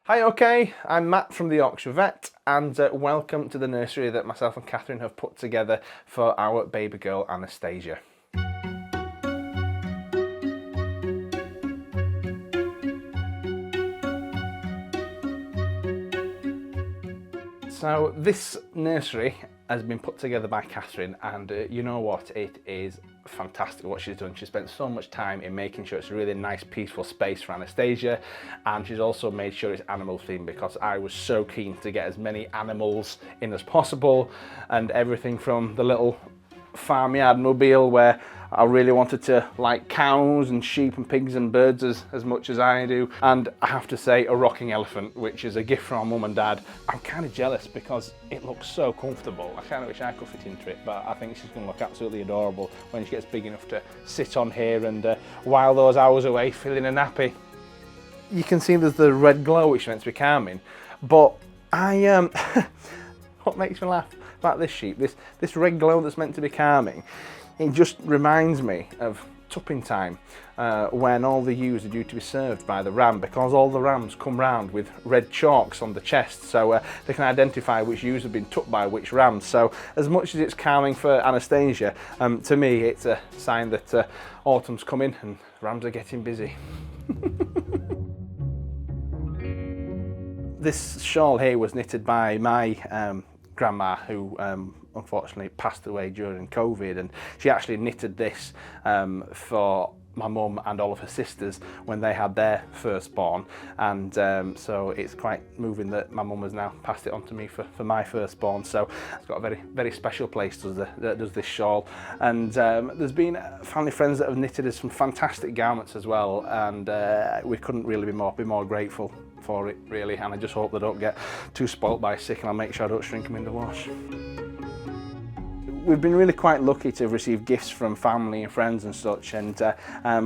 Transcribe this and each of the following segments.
Hi, okay, I'm Matt from the Yorkshire Vet, and welcome to the nursery that myself and Catherine have put together for our baby girl Anastasia. So this nursery has been put together by Catherine, and you know what, it is fantastic what she's done. She spent so much time in making sure it's a really nice peaceful space for Anastasia, and she's also made sure it's animal themed because I was so keen to get as many animals in as possible, and everything from the little farmyard mobile where I really wanted to like cows and sheep and pigs and birds as much as I do, and I have to say a rocking elephant, which is a gift from our mum and dad. I'm kind of jealous because it looks so comfortable. I kind of wish I could fit into it, but I think she's going to look absolutely adorable when she gets big enough to sit on here and while those hours away filling a nappy. You can see there's the red glow which is meant to be calming, but what makes me laugh about this sheep, this red glow that's meant to be calming, it just reminds me of tupping time when all the ewes are due to be served by the ram, because all the rams come round with red chalks on the chest, so they can identify which ewes have been tupped by which rams. So as much as it's calming for Anastasia, to me it's a sign that autumn's coming and rams are getting busy. This shawl here was knitted by my grandma, who unfortunately passed away during COVID, and she actually knitted this for my mum and all of her sisters when they had their firstborn, and so it's quite moving that my mum has now passed it on to me for my firstborn. So it's got a very, very special place, does this shawl. And there's been family friends that have knitted us some fantastic garments as well, and we couldn't really be more grateful for it, really. And I just hope they don't get too spoilt by sick, and I'll make sure I don't shrink them in the wash. We've been really quite lucky to have received gifts from family and friends and such, and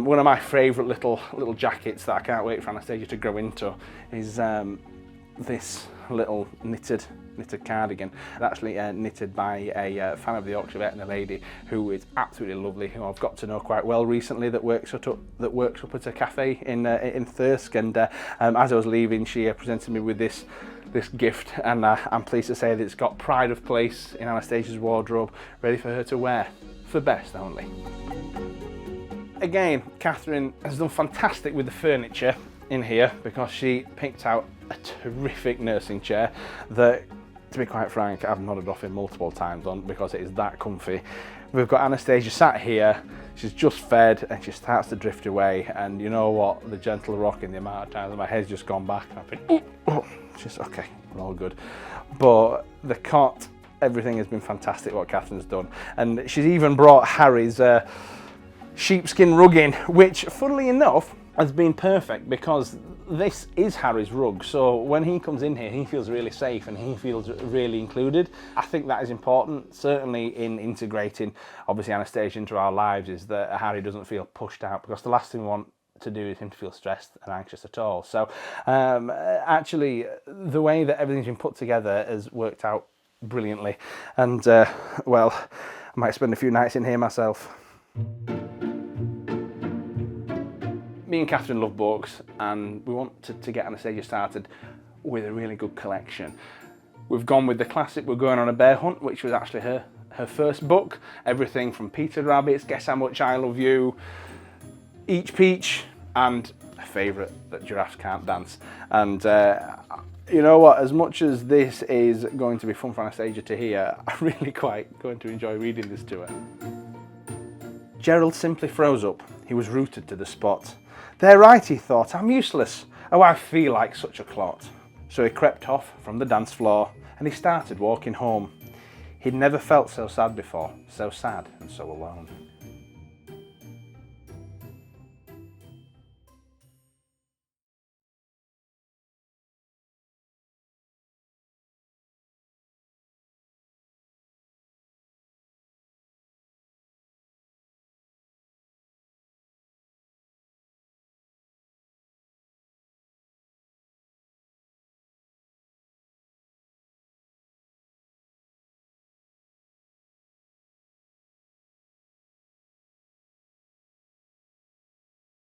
one of my favourite little jackets that I can't wait for Anastasia to grow into is this little knitted cardigan. It's actually knitted by a fan of the Yorkshire Vet and a lady who is absolutely lovely, who I've got to know quite well recently, that works up at a cafe in Thirsk, and as I was leaving, she presented me with this gift, and I'm pleased to say that it's got pride of place in Anastasia's wardrobe, ready for her to wear, for best only. Again, Catherine has done fantastic with the furniture in here, because she picked out a terrific nursing chair that, to be quite frank, I've nodded off in multiple times on, because it is that comfy. We've got Anastasia sat here, she's just fed, and she starts to drift away, and you know what, the gentle rocking, the amount of times my head's just gone back, and I've been, oh, she's okay, we're all good. But the cot, everything has been fantastic what Catherine's done, and she's even brought Harry's sheepskin rug in, which, funnily enough, has been perfect, because this is Harry's rug, so when he comes in here he feels really safe and he feels really included. I think that is important, certainly in integrating obviously Anastasia into our lives, is that Harry doesn't feel pushed out, because the last thing we want to do is him to feel stressed and anxious at all. So actually the way that everything's been put together has worked out brilliantly, and well, I might spend a few nights in here myself. Me and Catherine love books, and we want to get Anastasia started with a really good collection. We've gone with the classic We're Going on a Bear Hunt, which was actually her first book. Everything from Peter Rabbit's Guess How Much I Love You, Each Peach, and a favourite, that Giraffes Can't Dance. And you know what, as much as this is going to be fun for Anastasia to hear, I'm really quite going to enjoy reading this to her. Gerald simply froze up. He was rooted to the spot. They're right, he thought, I'm useless. Oh, I feel like such a clot. So he crept off from the dance floor and he started walking home. He'd never felt so sad before, so sad and so alone.